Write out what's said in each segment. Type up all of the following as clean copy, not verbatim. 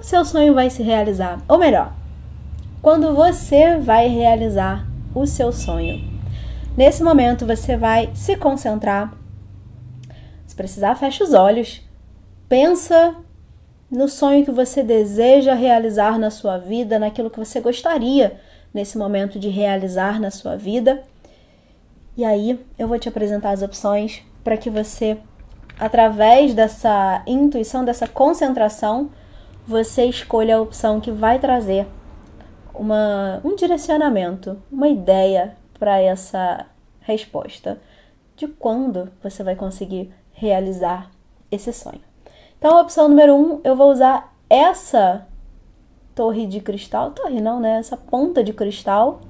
quando seu sonho vai se realizar? Ou melhor, quando você vai realizar o seu sonho. Nesse momento você vai se concentrar. Se precisar, fecha os olhos. Pensa no sonho que você deseja realizar na sua vida, naquilo que você gostaria nesse momento de realizar na sua vida. E aí eu vou te apresentar as opções para que você, através dessa intuição, dessa concentração, você escolha a opção que vai trazer um direcionamento, uma ideia para essa resposta de quando você vai conseguir realizar esse sonho. Então, a opção número 1, eu vou usar essa torre de cristal, torre não, né? Essa ponta de cristal.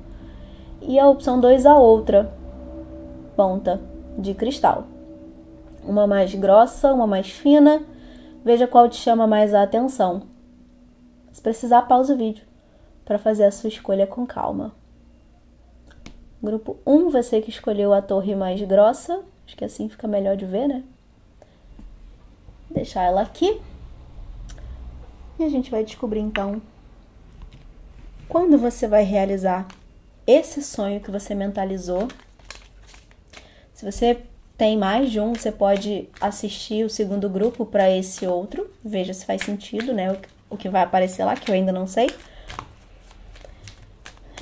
E a opção 2, a outra ponta de cristal. Uma mais grossa, uma mais fina. Veja qual te chama mais a atenção. Se precisar, pausa o vídeo para fazer a sua escolha com calma. Grupo 1, você que escolheu a torre mais grossa. Acho que assim fica melhor de ver, né? Deixar ela aqui. E a gente vai descobrir, então, quando você vai realizar esse sonho que você mentalizou. Se você tem mais de um, você pode assistir o segundo grupo para esse outro. Veja se faz sentido, né? O que vai aparecer lá, que eu ainda não sei.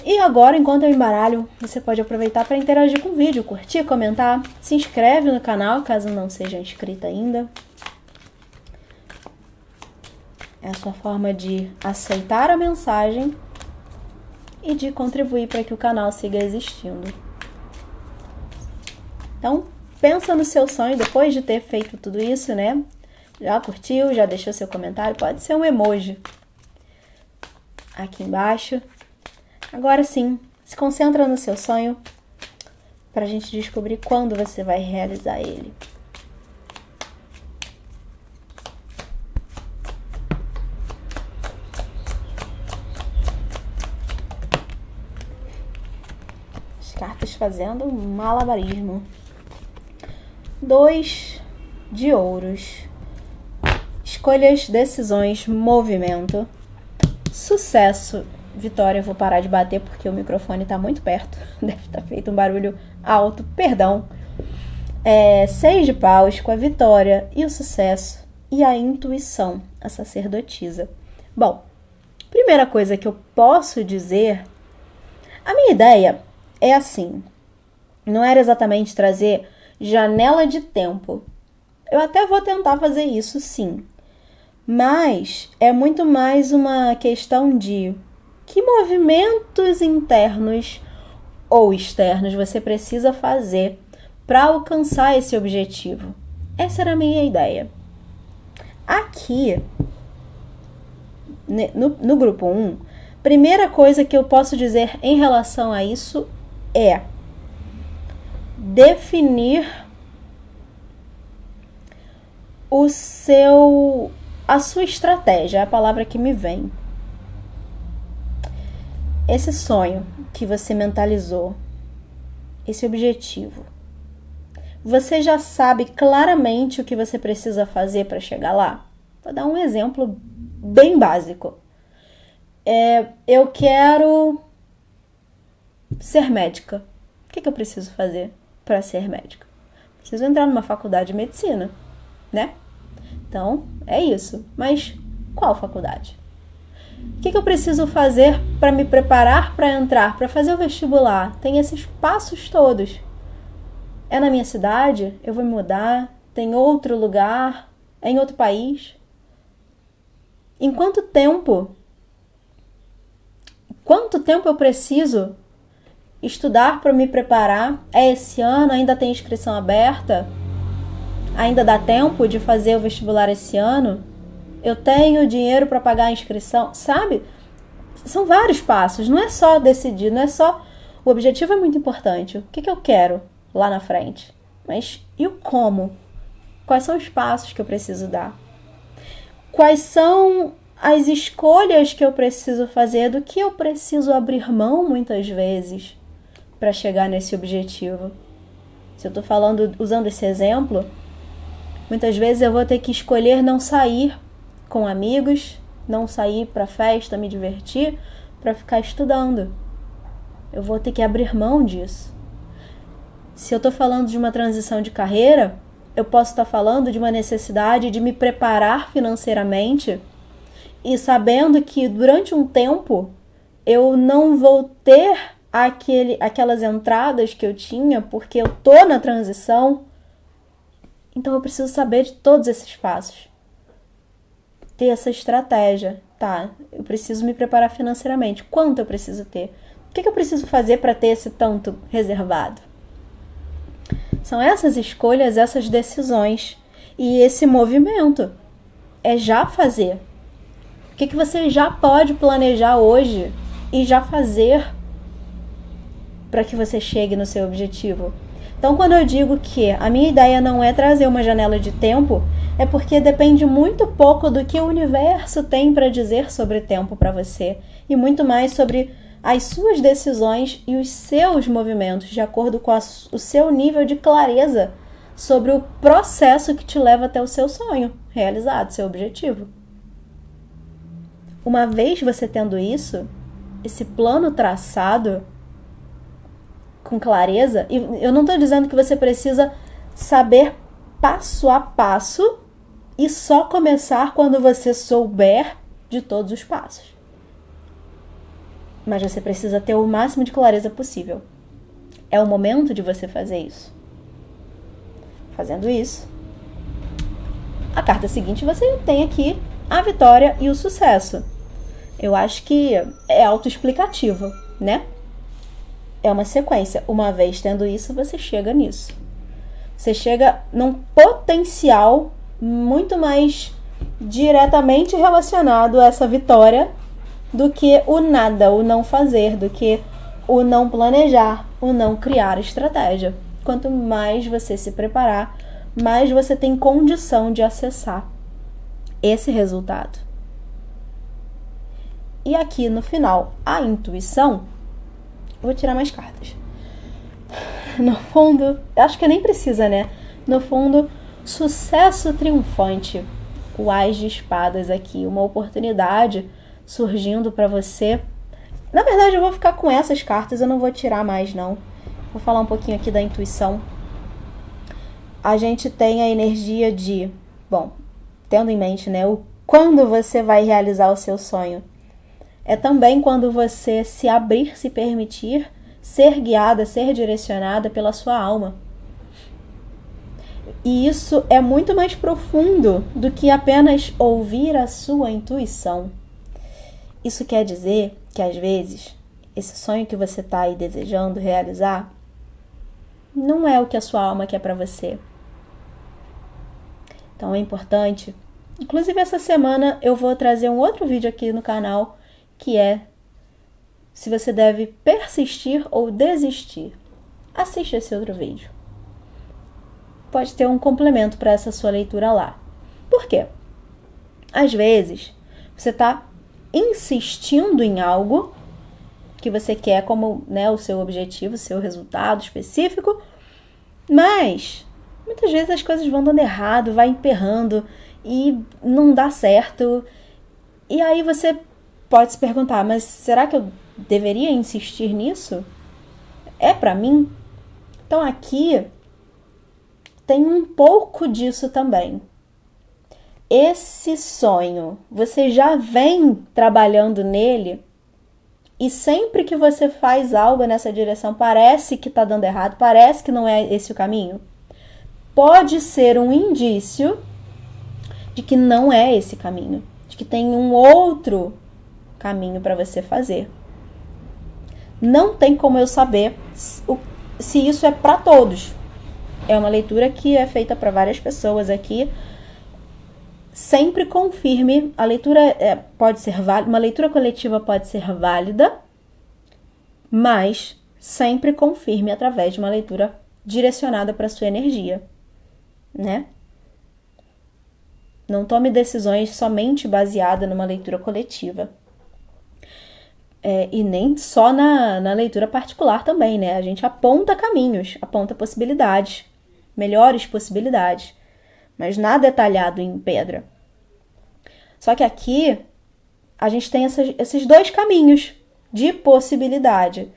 E agora, enquanto eu embaralho, você pode aproveitar para interagir com o vídeo, curtir, comentar, se inscreve no canal, caso não seja inscrita ainda. É a sua forma de aceitar a mensagem e de contribuir para que o canal siga existindo. Então, pensa no seu sonho depois de ter feito tudo isso, né? Já curtiu, já deixou seu comentário, pode ser um emoji aqui embaixo. Agora sim, se concentra no seu sonho para a gente descobrir quando você vai realizar ele. As cartas fazendo um malabarismo. 2 de ouros. Escolhas, decisões, movimento. Sucesso. Vitória, eu vou parar de bater porque o microfone está muito perto. Deve estar feito um barulho alto, perdão. 6 de paus com a vitória e o sucesso e a intuição, a sacerdotisa. Bom, primeira coisa que eu posso dizer, a minha ideia é assim, não era exatamente trazer janela de tempo. Eu até vou tentar fazer isso sim, mas é muito mais uma questão de que movimentos internos ou externos você precisa fazer para alcançar esse objetivo. Essa era a minha ideia. Aqui, no grupo 1, primeira coisa que eu posso dizer em relação a isso é definir a sua estratégia, é a palavra que me vem. Esse sonho que você mentalizou, esse objetivo, você já sabe claramente o que você precisa fazer para chegar lá? Vou dar um exemplo bem básico. Eu quero ser médica. O que eu preciso fazer para ser médica? Preciso entrar numa faculdade de medicina, né? Então, é isso. Mas qual faculdade? O que eu preciso fazer para me preparar para entrar, para fazer o vestibular? Tem esses passos todos. É na minha cidade? Eu vou me mudar? Tem outro lugar? É em outro país? Em quanto tempo? Quanto tempo eu preciso estudar para me preparar? É esse ano? Ainda tem inscrição aberta? Ainda dá tempo de fazer o vestibular esse ano? Eu tenho dinheiro para pagar a inscrição? Sabe? São vários passos. Não é só decidir, não é só... O objetivo é muito importante. O que eu quero lá na frente? Mas e o como? Quais são os passos que eu preciso dar? Quais são as escolhas que eu preciso fazer? Do que eu preciso abrir mão muitas vezes para chegar nesse objetivo? Se eu estou usando esse exemplo, muitas vezes eu vou ter que escolher não sair com amigos, não sair pra festa, me divertir, pra ficar estudando. Eu vou ter que abrir mão disso. Se eu tô falando de uma transição de carreira, eu posso estar falando de uma necessidade de me preparar financeiramente e sabendo que durante um tempo eu não vou ter aquelas entradas que eu tinha porque eu tô na transição. Então eu preciso saber de todos esses passos. Ter essa estratégia. Tá, eu preciso me preparar financeiramente. Quanto eu preciso ter? O que eu preciso fazer para ter esse tanto reservado? São essas escolhas, essas decisões e esse movimento. É já fazer. O que você já pode planejar hoje e já fazer para que você chegue no seu objetivo? Então, quando eu digo que a minha ideia não é trazer uma janela de tempo, é porque depende muito pouco do que o universo tem para dizer sobre tempo para você e muito mais sobre as suas decisões e os seus movimentos, de acordo com o seu nível de clareza sobre o processo que te leva até o seu sonho realizado, seu objetivo. Uma vez você tendo isso, esse plano traçado com clareza, e eu não estou dizendo que você precisa saber passo a passo e só começar quando você souber de todos os passos. Mas você precisa ter o máximo de clareza possível. É o momento de você fazer isso. Fazendo isso, a carta seguinte você tem aqui a vitória e o sucesso. Eu acho que é autoexplicativo, né? É uma sequência. Uma vez tendo isso, você chega nisso. Você chega num potencial muito mais diretamente relacionado a essa vitória do que o nada, o não fazer, do que o não planejar, o não criar estratégia. Quanto mais você se preparar, mais você tem condição de acessar esse resultado. E aqui no final, a intuição. Vou tirar mais cartas. No fundo, acho que nem precisa, né? No fundo, sucesso triunfante. O Ás de Espadas aqui, uma oportunidade surgindo para você. Na verdade, eu vou ficar com essas cartas, eu não vou tirar mais, não. Vou falar um pouquinho aqui da intuição. A gente tem a energia de, bom, tendo em mente, né, quando você vai realizar o seu sonho. É também quando você se abrir, se permitir ser guiada, ser direcionada pela sua alma. E isso é muito mais profundo do que apenas ouvir a sua intuição. Isso quer dizer que, às vezes, esse sonho que você está aí desejando realizar não é o que a sua alma quer para você. Então é importante. Inclusive, essa semana eu vou trazer um outro vídeo aqui no canal que é se você deve persistir ou desistir. Assiste esse outro vídeo. Pode ter um complemento para essa sua leitura lá. Por quê? Às vezes, você está insistindo em algo que você quer como, né, o seu objetivo, o seu resultado específico, mas muitas vezes as coisas vão dando errado, vai emperrando e não dá certo. E aí você pode se perguntar, mas será que eu deveria insistir nisso? É pra mim? Então aqui tem um pouco disso também. Esse sonho, você já vem trabalhando nele e sempre que você faz algo nessa direção, parece que tá dando errado, parece que não é esse o caminho. Pode ser um indício de que não é esse caminho, de que tem um outro caminho para você fazer. Não tem como eu saber se isso é para todos. É uma leitura que é feita para várias pessoas aqui. Sempre confirme. A leitura pode ser válida, uma leitura coletiva pode ser válida, mas sempre confirme através de uma leitura direcionada para sua energia, né? Não tome decisões somente baseada numa leitura coletiva. E nem só na leitura particular também, né? A gente aponta caminhos, aponta possibilidades, melhores possibilidades, mas nada é talhado em pedra. Só que aqui a gente tem esses dois caminhos de possibilidade.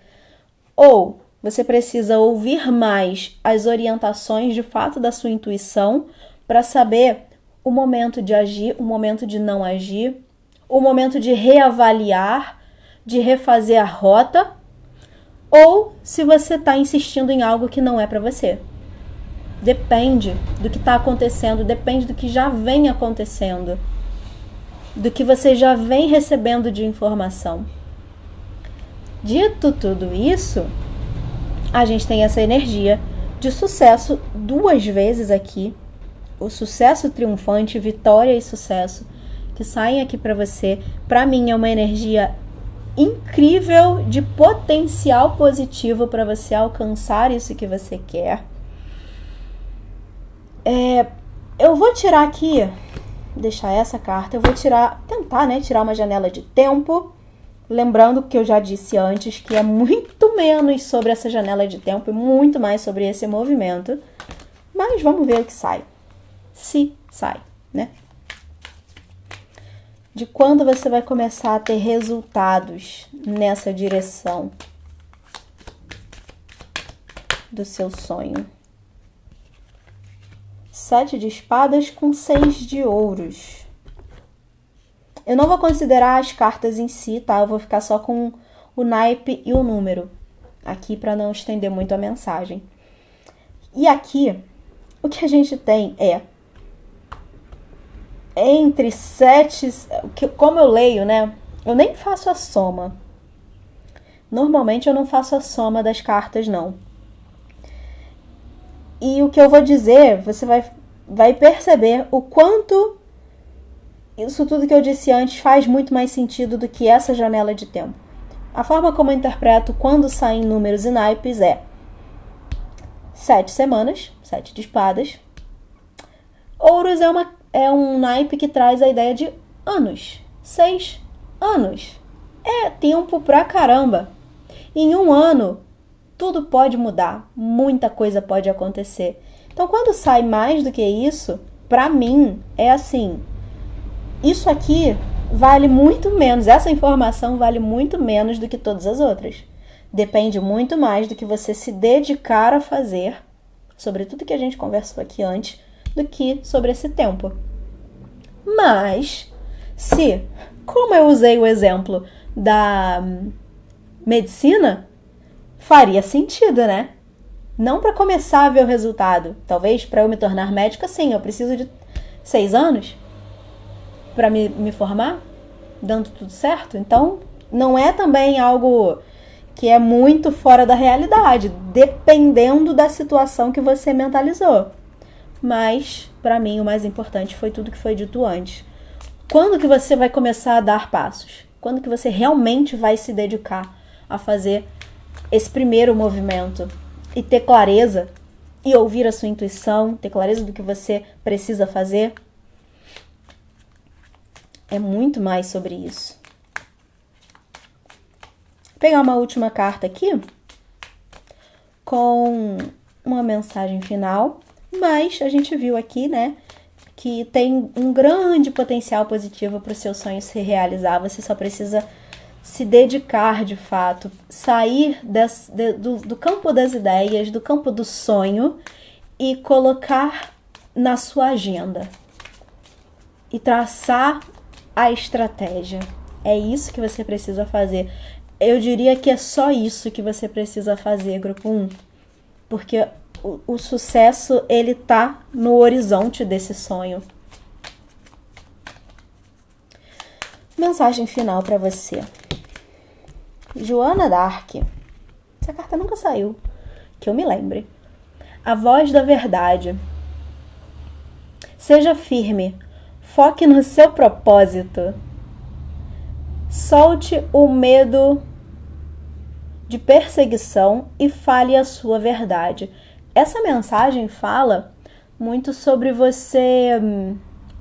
Ou você precisa ouvir mais as orientações de fato da sua intuição para saber o momento de agir, o momento de não agir, o momento de reavaliar, de refazer a rota, ou se você está insistindo em algo que não é para você. Depende do que está acontecendo, depende do que já vem acontecendo, do que você já vem recebendo de informação. Dito tudo isso, a gente tem essa energia de sucesso 2 vezes aqui, o sucesso triunfante, vitória e sucesso, que saem aqui para você. Para mim é uma energia incrível de potencial positivo para você alcançar isso que você quer. Eu vou tirar aqui, deixar essa carta, eu vou tentar tirar uma janela de tempo, lembrando que eu já disse antes que é muito menos sobre essa janela de tempo e muito mais sobre esse movimento, mas vamos ver o que sai, se sai, né? De quando você vai começar a ter resultados nessa direção do seu sonho. 7 de espadas com 6 de ouros. Eu não vou considerar as cartas em si, tá? Eu vou ficar só com o naipe e o número aqui para não estender muito a mensagem. E aqui, o que a gente tem entre 7, como eu leio, né? Eu nem faço a soma. Normalmente eu não faço a soma das cartas, não. E o que eu vou dizer, você vai perceber o quanto isso tudo que eu disse antes faz muito mais sentido do que essa janela de tempo. A forma como eu interpreto quando saem números e naipes 7 semanas, 7 de espadas. Ouros é um naipe que traz a ideia de anos, 6 anos. É tempo pra caramba. Em um ano, tudo pode mudar, muita coisa pode acontecer. Então, quando sai mais do que isso, pra mim, é assim, isso aqui vale muito menos, essa informação vale muito menos do que todas as outras. Depende muito mais do que você se dedicar a fazer, sobre tudo que a gente conversou aqui antes, do que sobre esse tempo. Mas, como eu usei o exemplo da medicina, faria sentido, né? Não para começar a ver o resultado. Talvez para eu me tornar médica, sim, eu preciso de 6 anos para me formar, dando tudo certo. Então, não é também algo que é muito fora da realidade, dependendo da situação que você mentalizou. Mas, para mim, o mais importante foi tudo que foi dito antes. Quando que você vai começar a dar passos? Quando que você realmente vai se dedicar a fazer esse primeiro movimento e ter clareza e ouvir a sua intuição, ter clareza do que você precisa fazer? É muito mais sobre isso. Vou pegar uma última carta aqui com uma mensagem final, mas a gente viu aqui, né, que tem um grande potencial positivo para o seu sonho se realizar. Você só precisa se dedicar de fato, sair do campo das ideias, do campo do sonho e colocar na sua agenda e traçar a estratégia. É isso que você precisa fazer. Eu diria que é só isso que você precisa fazer, grupo 1, porque o sucesso, ele tá no horizonte desse sonho. Mensagem final para você. Joana d'Arc. Essa carta nunca saiu, que eu me lembre. A voz da verdade. Seja firme. Foque no seu propósito. Solte o medo de perseguição e fale a sua verdade. Essa mensagem fala muito sobre você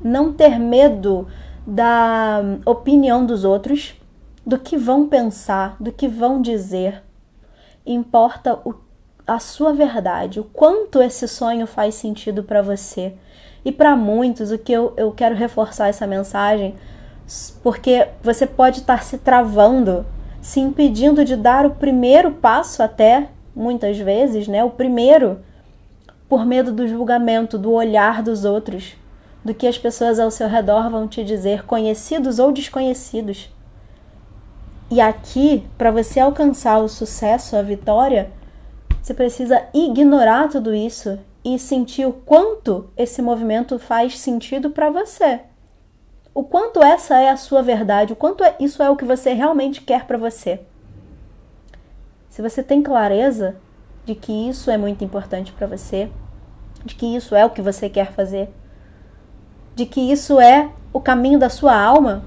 não ter medo da opinião dos outros, do que vão pensar, do que vão dizer. Importa a sua verdade, o quanto esse sonho faz sentido para você. E para muitos, o que eu quero reforçar essa mensagem, porque você pode estar se travando, se impedindo de dar o primeiro passo até, muitas vezes, né? O primeiro, por medo do julgamento, do olhar dos outros, do que as pessoas ao seu redor vão te dizer, conhecidos ou desconhecidos. E aqui, para você alcançar o sucesso, a vitória, você precisa ignorar tudo isso e sentir o quanto esse movimento faz sentido para você. O quanto essa é a sua verdade, o quanto isso é o que você realmente quer para você. Se você tem clareza de que isso é muito importante para você, de que isso é o que você quer fazer, de que isso é o caminho da sua alma,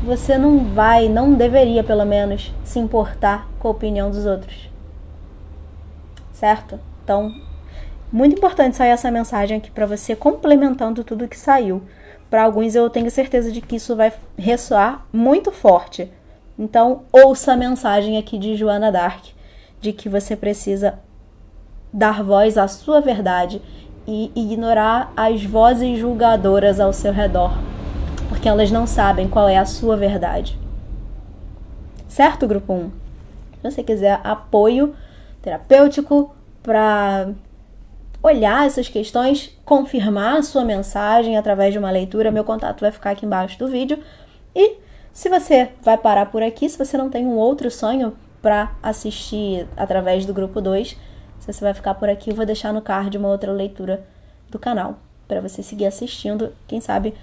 você não deveria pelo menos se importar com a opinião dos outros. Certo? Então, muito importante sair essa mensagem aqui para você, complementando tudo que saiu. Para alguns eu tenho certeza de que isso vai ressoar muito forte. Então, ouça a mensagem aqui de Joana d'Arc, de que você precisa dar voz à sua verdade e ignorar as vozes julgadoras ao seu redor, porque elas não sabem qual é a sua verdade. Certo, grupo 1? Se você quiser apoio terapêutico para olhar essas questões, confirmar a sua mensagem através de uma leitura, meu contato vai ficar aqui embaixo do vídeo. E se você vai parar por aqui, se você não tem um outro sonho para assistir através do grupo 2, se você vai ficar por aqui, eu vou deixar no card uma outra leitura do canal para você seguir assistindo. Quem sabe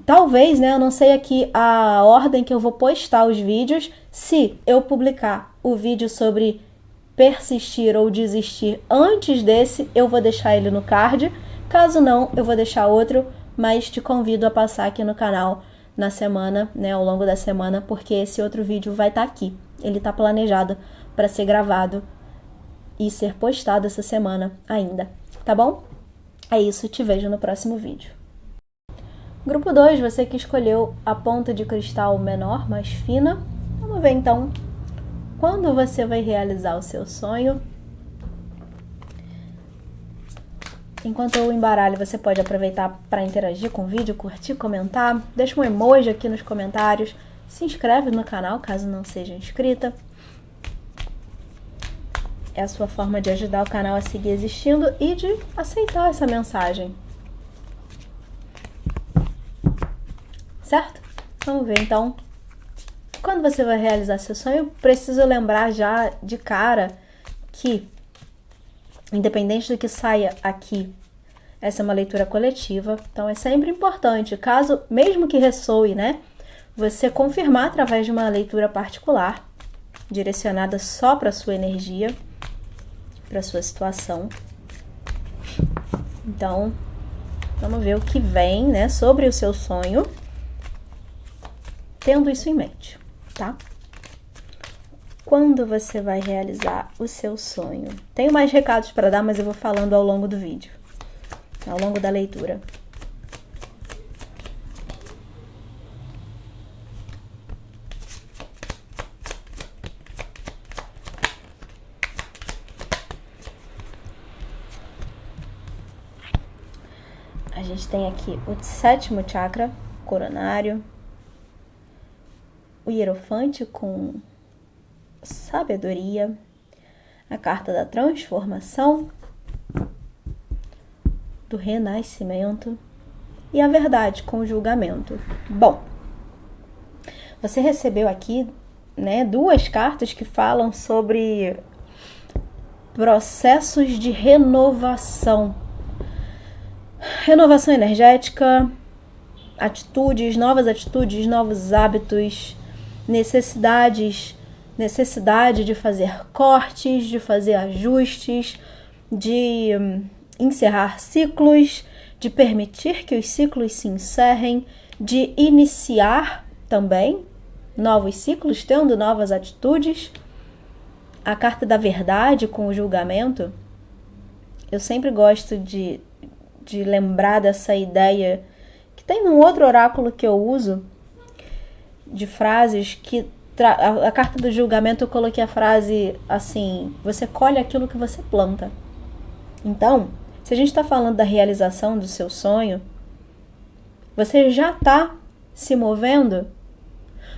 talvez, né, eu não sei aqui a ordem que eu vou postar os vídeos. Se eu publicar o vídeo sobre persistir ou desistir antes desse, eu vou deixar ele no card. Caso não, eu vou deixar outro, mas te convido a passar aqui no canal na semana, né, ao longo da semana, porque esse outro vídeo vai estar aqui. Ele está planejado para ser gravado e ser postado essa semana ainda, tá bom? É isso, te vejo no próximo vídeo. Grupo 2, você que escolheu a ponta de cristal menor, mais fina. Vamos ver então quando você vai realizar o seu sonho. Enquanto eu embaralho, você pode aproveitar para interagir com o vídeo, curtir, comentar. Deixa um emoji aqui nos comentários. Se inscreve no canal, caso não seja inscrita. É a sua forma de ajudar o canal a seguir existindo e de aceitar essa mensagem. Certo? Vamos ver então. Quando você vai realizar seu sonho, preciso lembrar já de cara que, independente do que saia aqui, essa é uma leitura coletiva, então é sempre importante, caso, mesmo que ressoe, né, você confirmar através de uma leitura particular, direcionada só para a sua energia, para a sua situação. Então, vamos ver o que vem, né, sobre o seu sonho, tendo isso em mente, tá? Quando você vai realizar o seu sonho? Tenho mais recados para dar, mas eu vou falando ao longo do vídeo, ao longo da leitura. A gente tem aqui o 7º chakra, coronário, o hierofante com sabedoria, a carta da transformação, do renascimento e a verdade com o julgamento. Bom, você recebeu aqui, né, 2 cartas que falam sobre processos de renovação. Renovação energética, novas atitudes, novos hábitos, necessidade de fazer cortes, de fazer ajustes, de encerrar ciclos, de permitir que os ciclos se encerrem, de iniciar também novos ciclos, tendo novas atitudes. A carta da verdade com o julgamento, eu sempre gosto de lembrar dessa ideia que tem num outro oráculo que eu uso, de frases que a carta do julgamento eu coloquei a frase assim: você colhe aquilo que você planta. Então, se a gente está falando da realização do seu sonho, Você já está se movendo,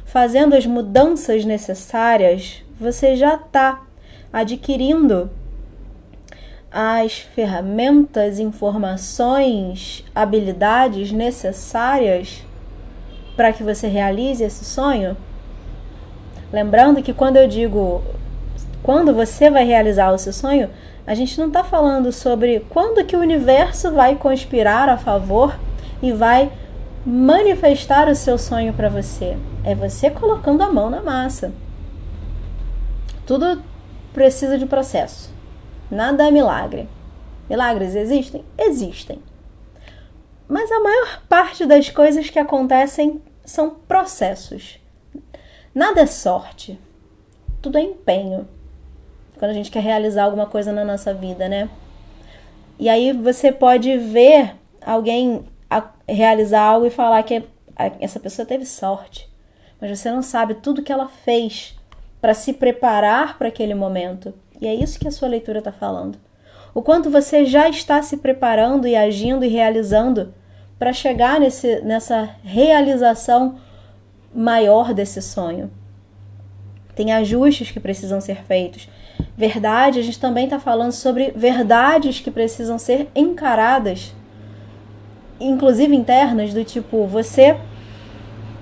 fazendo as mudanças necessárias, você já está adquirindo as ferramentas, informações, habilidades necessárias para que você realize esse sonho? Lembrando que quando eu digo quando você vai realizar o seu sonho, a gente não está falando sobre quando que o universo vai conspirar a favor e vai manifestar o seu sonho para você. É você colocando a mão na massa. Tudo precisa de processo. Nada é milagre. Milagres existem? Existem. Mas a maior parte das coisas que acontecem são processos. Nada é sorte. Tudo é empenho. Quando a gente quer realizar alguma coisa na nossa vida, né? E aí você pode ver alguém realizar algo e falar que essa pessoa teve sorte. Mas você não sabe tudo que ela fez para se preparar para aquele momento. E é isso que a sua leitura está falando. O quanto você já está se preparando e agindo e realizando para chegar nessa realização maior desse sonho. Tem ajustes que precisam ser feitos. Verdade, a gente também está falando sobre verdades que precisam ser encaradas, inclusive internas, do tipo, você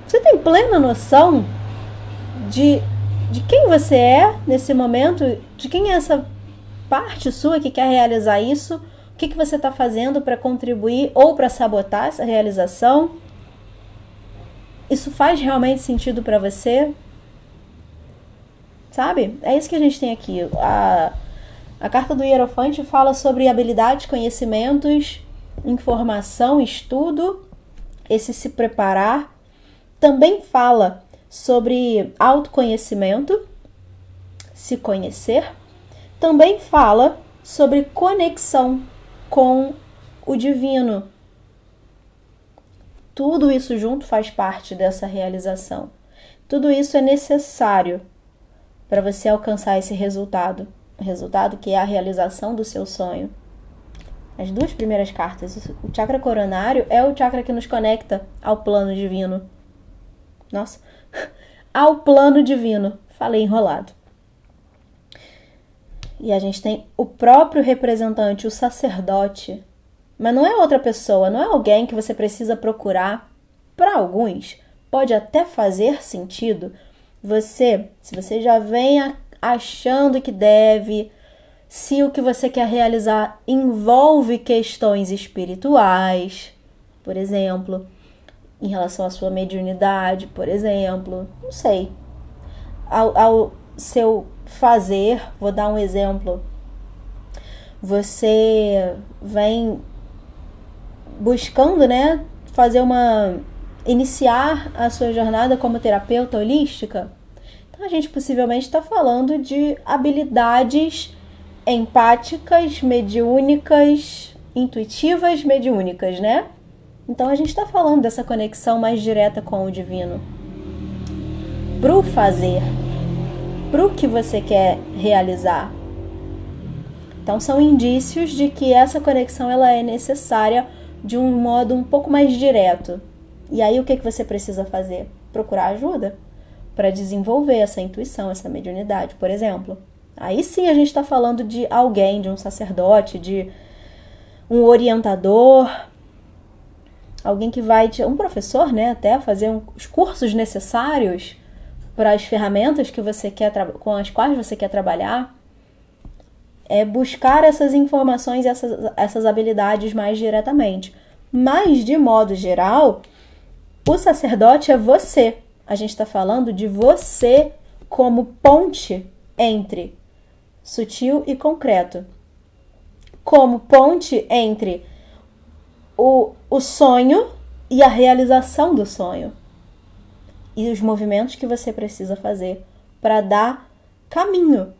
tem plena noção de quem você é nesse momento, de quem é essa parte sua que quer realizar isso, o que você está fazendo para contribuir ou para sabotar essa realização? Isso faz realmente sentido para você? Sabe? É isso que a gente tem aqui. A carta do Hierofante fala sobre habilidades, conhecimentos, informação, estudo, esse se preparar. Também fala sobre autoconhecimento, se conhecer. Também fala sobre conexão com o divino. Tudo isso junto faz parte dessa realização. Tudo isso é necessário para você alcançar esse resultado. O resultado que é a realização do seu sonho. As duas primeiras cartas. O chakra coronário é o chakra que nos conecta ao plano divino. Nossa, ao plano divino. Falei enrolado. E a gente tem o próprio representante, o sacerdote. Mas não é outra pessoa, não é alguém que você precisa procurar. Para alguns, pode até fazer sentido se você já vem achando que deve, se o que você quer realizar envolve questões espirituais, por exemplo, em relação à sua mediunidade, por exemplo, não sei, ao seu fazer, vou dar um exemplo, você vem buscando, né, iniciar a sua jornada como terapeuta holística, então a gente possivelmente está falando de habilidades empáticas, mediúnicas, intuitivas, mediúnicas, né? Então a gente está falando dessa conexão mais direta com o divino. Pro fazer, pro que você quer realizar. Então são indícios de que essa conexão ela é necessária de um modo um pouco mais direto. E aí o que você precisa fazer? Procurar ajuda para desenvolver essa intuição, essa mediunidade, por exemplo. Aí sim a gente está falando de alguém, de um sacerdote, de um orientador, alguém que vai, um professor, né, até fazer os cursos necessários para as ferramentas que você quer com as quais você quer trabalhar. É buscar essas informações, essas habilidades mais diretamente. Mas, de modo geral, o sacerdote é você. A gente está falando de você como ponte entre sutil e concreto. Como ponte entre o sonho e a realização do sonho. E os movimentos que você precisa fazer para dar caminho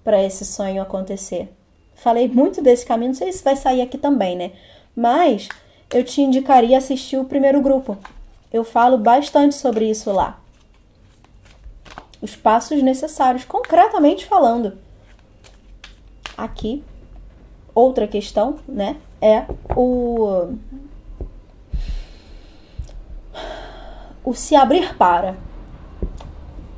para esse sonho acontecer. Falei muito desse caminho, não sei se vai sair aqui também, né? Mas eu te indicaria assistir o primeiro grupo. Eu falo bastante sobre isso lá. Os passos necessários, concretamente falando. Aqui, outra questão, né? É o se abrir para.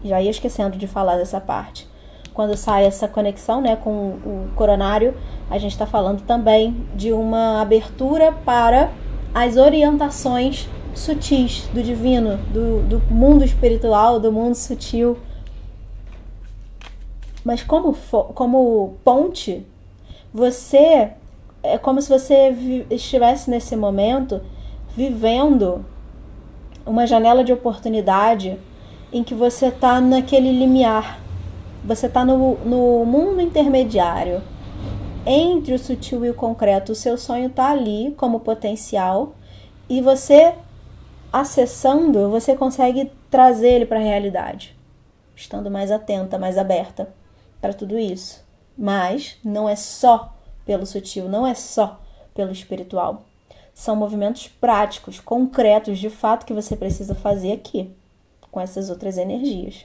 Já ia esquecendo de falar dessa parte. Quando sai essa conexão, né, com o coronário, a gente está falando também de uma abertura para as orientações sutis do divino, do mundo espiritual, do mundo sutil. Mas como ponte, você é como se você estivesse nesse momento vivendo uma janela de oportunidade em que você está naquele limiar. Você está no mundo intermediário entre o sutil e o concreto. O seu sonho está ali como potencial e você, acessando, você consegue trazer ele para a realidade, estando mais atenta, mais aberta para tudo isso. Mas não é só pelo sutil, não é só pelo espiritual. São movimentos práticos, concretos, de fato, que você precisa fazer aqui, com essas outras energias.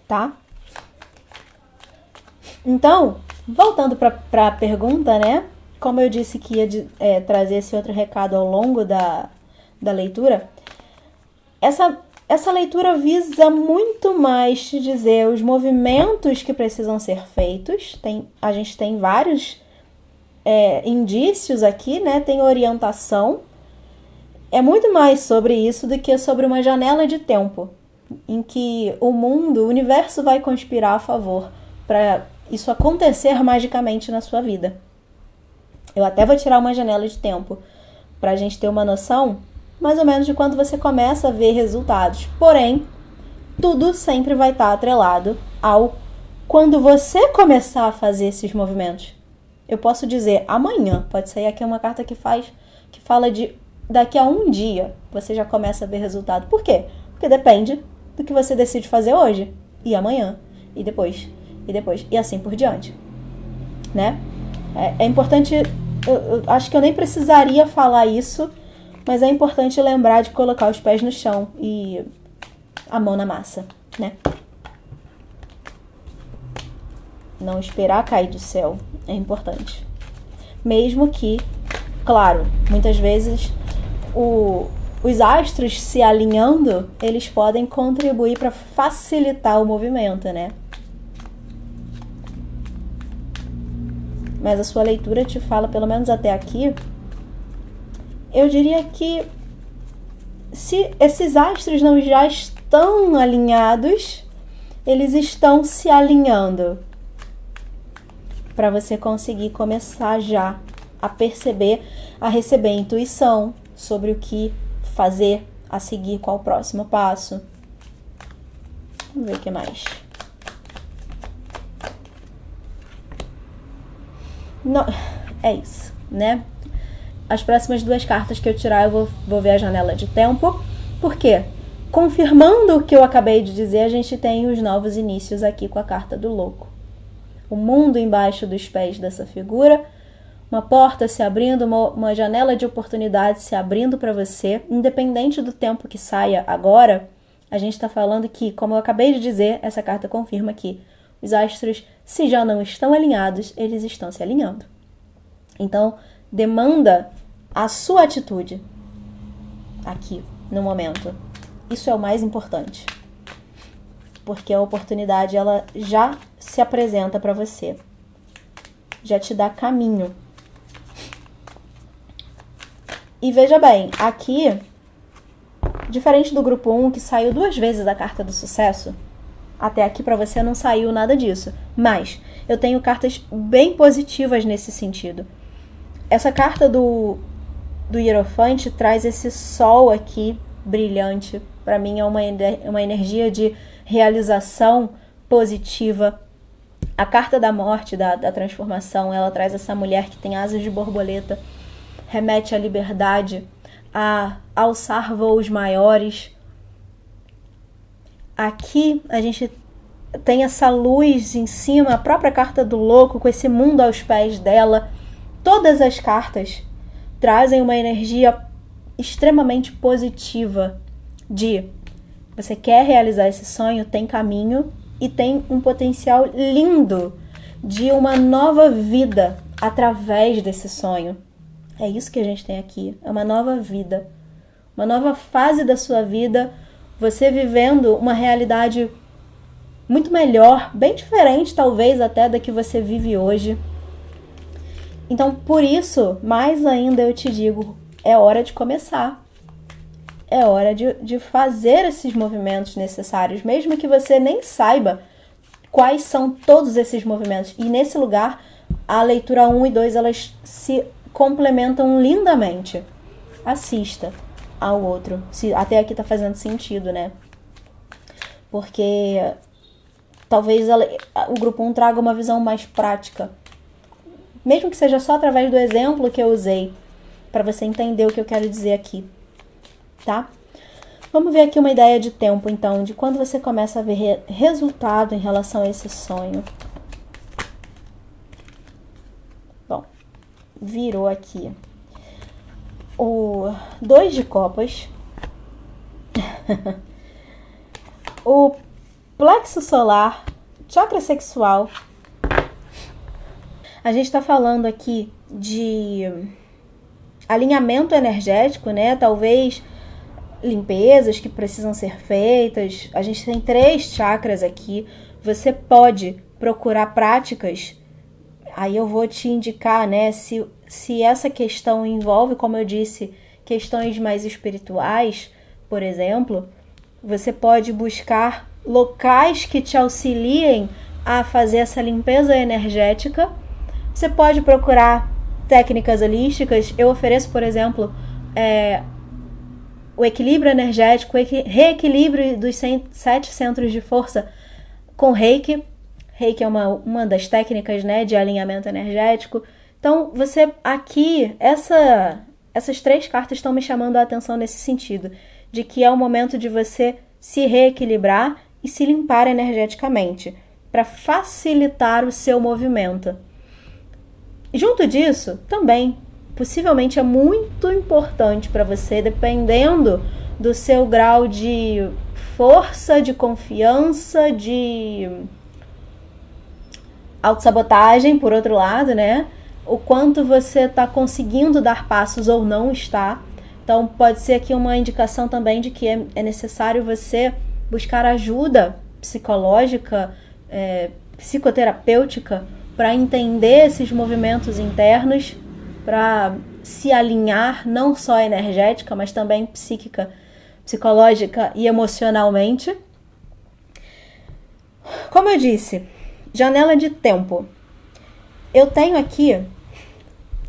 Tá? Então, voltando para a pergunta, né? Como eu disse que ia trazer esse outro recado ao longo da leitura, essa leitura visa muito mais te dizer os movimentos que precisam ser feitos. A gente tem vários indícios aqui, né? Tem orientação. É muito mais sobre isso do que sobre uma janela de tempo em que o universo vai conspirar a favor para isso acontecer magicamente na sua vida. Eu até vou tirar uma janela de tempo para a gente ter uma noção mais ou menos de quando você começa a ver resultados. Porém, tudo sempre vai estar atrelado ao quando você começar a fazer esses movimentos. Eu posso dizer amanhã, pode sair aqui uma carta que fala de daqui a um dia você já começa a ver resultado. Por quê? Porque depende do que você decide fazer hoje, e amanhã, e depois, e assim por diante, né? É importante, eu acho que eu nem precisaria falar isso, mas é importante lembrar de colocar os pés no chão e a mão na massa, né? Não esperar cair do céu é importante. Mesmo que, claro, muitas vezes os astros se alinhando, eles podem contribuir para facilitar o movimento, né? Mas a sua leitura te fala, pelo menos até aqui, eu diria que se esses astros não já estão alinhados, eles estão se alinhando para você conseguir começar já a perceber, a receber intuição sobre o que fazer, a seguir, qual o próximo passo. Vamos ver o que mais. Não, é isso, né? As próximas duas cartas que eu tirar, eu vou ver a janela de tempo. Por quê? Confirmando o que eu acabei de dizer, a gente tem os novos inícios aqui com a carta do louco. O mundo embaixo dos pés dessa figura, uma porta se abrindo, uma janela de oportunidade se abrindo para você, independente do tempo que saia agora. A gente está falando que, como eu acabei de dizer, essa carta confirma que os astros, se já não estão alinhados, eles estão se alinhando. Então, demanda a sua atitude aqui, no momento. Isso é o mais importante. Porque a oportunidade, ela já se apresenta para você. Já te dá caminho. E veja bem, aqui, diferente do grupo 1, que saiu 2 vezes a carta do sucesso, até aqui para você não saiu nada disso. Mas eu tenho cartas bem positivas nesse sentido. Essa carta do Hierofante traz esse sol aqui, brilhante. Para mim é uma energia de realização positiva. A carta da morte, da transformação, ela traz essa mulher que tem asas de borboleta, remete à liberdade, a alçar voos maiores. Aqui a gente tem essa luz em cima, a própria carta do louco, com esse mundo aos pés dela. Todas as cartas trazem uma energia extremamente positiva de você quer realizar esse sonho, tem caminho e tem um potencial lindo de uma nova vida através desse sonho. É isso que a gente tem aqui. É uma nova vida. Uma nova fase da sua vida. Você vivendo uma realidade muito melhor, bem diferente talvez até da que você vive hoje. Então, por isso, mais ainda eu te digo, é hora de começar. É hora de fazer esses movimentos necessários, mesmo que você nem saiba quais são todos esses movimentos. E nesse lugar, a leitura 1 e 2, elas se complementam lindamente. Assista ao outro. Se até aqui tá fazendo sentido, né? Porque talvez o grupo 1 traga uma visão mais prática. Mesmo que seja só através do exemplo que eu usei, para você entender o que eu quero dizer aqui, tá? Vamos ver aqui uma ideia de tempo, então, de quando você começa a ver resultado em relação a esse sonho. Bom, virou aqui o 2 de copas, o plexo solar, chakra sexual. A gente está falando aqui de alinhamento energético, né? Talvez limpezas que precisam ser feitas. A gente tem 3 chakras aqui. Você pode procurar práticas. Aí eu vou te indicar, né? Se essa questão envolve, como eu disse, questões mais espirituais, por exemplo, você pode buscar locais que te auxiliem a fazer essa limpeza energética. Você pode procurar técnicas holísticas. Eu ofereço, por exemplo, o equilíbrio energético, o reequilíbrio dos 7 centros de força com Reiki. Reiki é uma das técnicas, né, de alinhamento energético. Então, você aqui, essas 3 cartas estão me chamando a atenção nesse sentido, de que é o momento de você se reequilibrar e se limpar energeticamente, para facilitar o seu movimento. Junto disso, também, possivelmente é muito importante para você, dependendo do seu grau de força, de confiança, de autossabotagem, por outro lado, né? O quanto você está conseguindo dar passos ou não está. Então, pode ser aqui uma indicação também de que é necessário você buscar ajuda psicológica, psicoterapêutica, para entender esses movimentos internos, para se alinhar não só energética, mas também psíquica, psicológica e emocionalmente. Como eu disse, janela de tempo. Eu tenho aqui,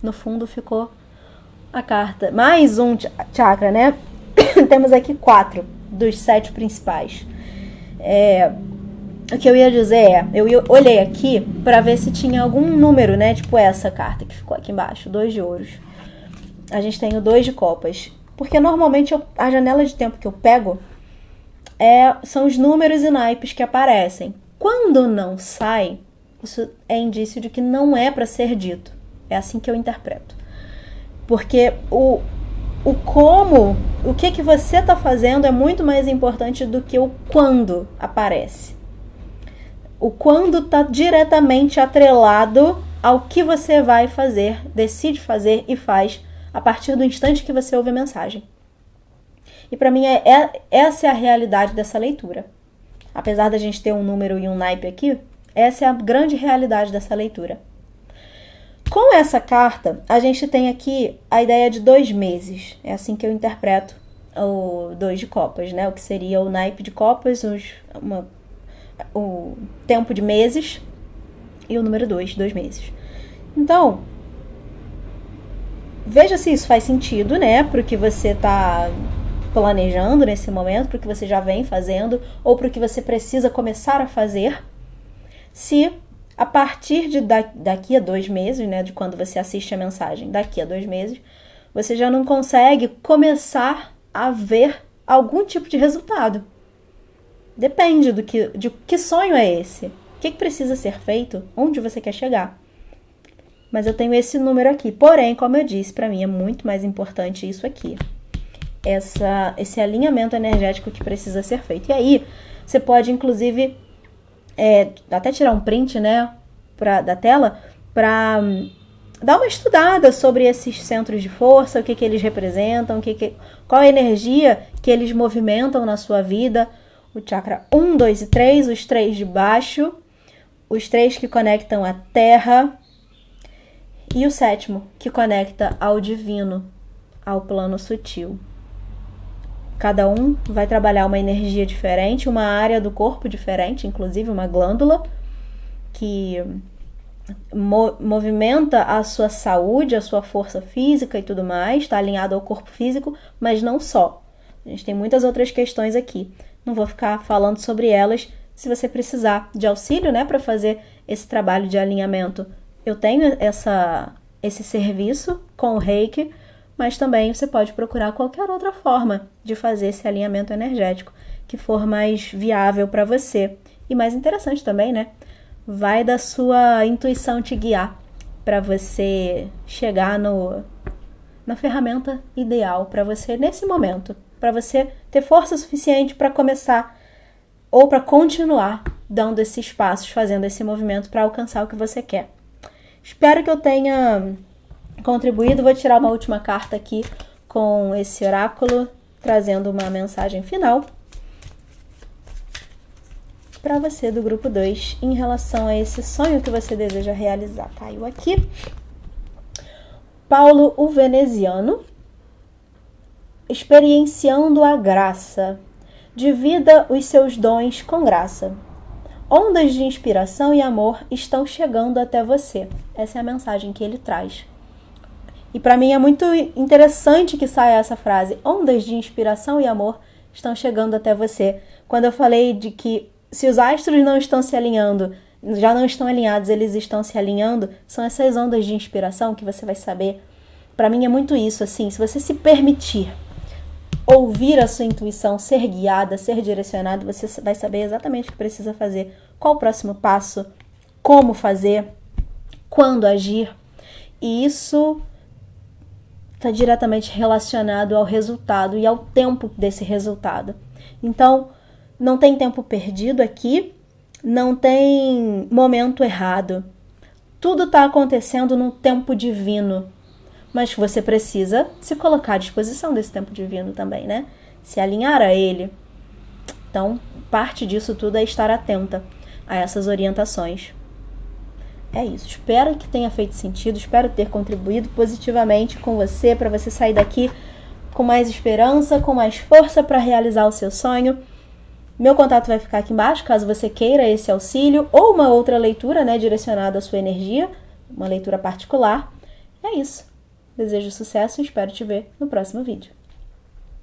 no fundo ficou a carta, mais um chakra, né? Temos aqui 4 dos 7 principais. O que eu ia dizer eu olhei aqui para ver se tinha algum número, né? Tipo essa carta que ficou aqui embaixo, 2 de ouros. A gente tem o 2 de copas. Porque normalmente a janela de tempo que eu pego são os números e naipes que aparecem. Quando não sai, isso é indício de que não é para ser dito. É assim que eu interpreto. Porque o como, o que você está fazendo é muito mais importante do que o quando aparece. O quando está diretamente atrelado ao que você vai fazer, decide fazer e faz a partir do instante que você ouve a mensagem. E para mim essa é a realidade dessa leitura. Apesar da gente ter um número e um naipe aqui, essa é a grande realidade dessa leitura. Com essa carta, a gente tem aqui a ideia de 2 meses. É assim que eu interpreto o 2 de copas, né? O que seria o naipe de copas, o tempo de meses e o número 2 meses. Então, veja se isso faz sentido, né? Para o que você está planejando nesse momento, para o que você já vem fazendo ou para o que você precisa começar a fazer. Se a partir de daqui a 2 meses, né, de quando você assiste a mensagem, daqui a 2 meses, você já não consegue começar a ver algum tipo de resultado. Depende de que sonho é esse, o que precisa ser feito, onde você quer chegar. Mas eu tenho esse número aqui. Porém, como eu disse, para mim é muito mais importante isso aqui. Esse alinhamento energético que precisa ser feito. E aí, você pode, inclusive, até tirar um print, né, da tela, para dá uma estudada sobre esses centros de força, o que eles representam, qual a energia que eles movimentam na sua vida. O chakra 1, 2 e 3, os 3 de baixo, os 3 que conectam à terra e o 7º que conecta ao divino, ao plano sutil. Cada um vai trabalhar uma energia diferente, uma área do corpo diferente, inclusive uma glândula que movimenta a sua saúde, a sua força física e tudo mais, está alinhado ao corpo físico, mas não só. A gente tem muitas outras questões aqui. Não vou ficar falando sobre elas. Se você precisar de auxílio, né, para fazer esse trabalho de alinhamento, eu tenho esse serviço com o Reiki, mas também você pode procurar qualquer outra forma de fazer esse alinhamento energético que for mais viável para você. E mais interessante também, né? Vai da sua intuição te guiar para você chegar na ferramenta ideal para você nesse momento. Para você ter força suficiente para começar ou para continuar dando esses passos, fazendo esse movimento para alcançar o que você quer. Espero que eu tenha contribuído. Vou tirar uma última carta aqui com esse oráculo, trazendo uma mensagem final para você do grupo 2 em relação a esse sonho que você deseja realizar. Caiu aqui Paulo o Veneziano, experienciando a graça. Divida os seus dons com graça. Ondas de inspiração e amor estão chegando até você. Essa é a mensagem que ele traz. E para mim é muito interessante que saia essa frase. Ondas de inspiração e amor estão chegando até você. Quando eu falei de que se os astros não estão se alinhando, já não estão alinhados, eles estão se alinhando, são essas ondas de inspiração que você vai saber. Para mim é muito isso, assim, se você se permitir ouvir a sua intuição, ser guiada, ser direcionado, você vai saber exatamente o que precisa fazer, qual o próximo passo, como fazer, quando agir. E isso está diretamente relacionado ao resultado e ao tempo desse resultado. Então, não tem tempo perdido aqui, não tem momento errado. Tudo está acontecendo no tempo divino. Mas você precisa se colocar à disposição desse tempo divino também, né? Se alinhar a ele. Então, parte disso tudo é estar atenta a essas orientações. É isso. Espero que tenha feito sentido, espero ter contribuído positivamente com você, para você sair daqui com mais esperança, com mais força para realizar o seu sonho. Meu contato vai ficar aqui embaixo, caso você queira esse auxílio ou uma outra leitura, né, direcionada à sua energia, uma leitura particular. É isso. Desejo sucesso e espero te ver no próximo vídeo.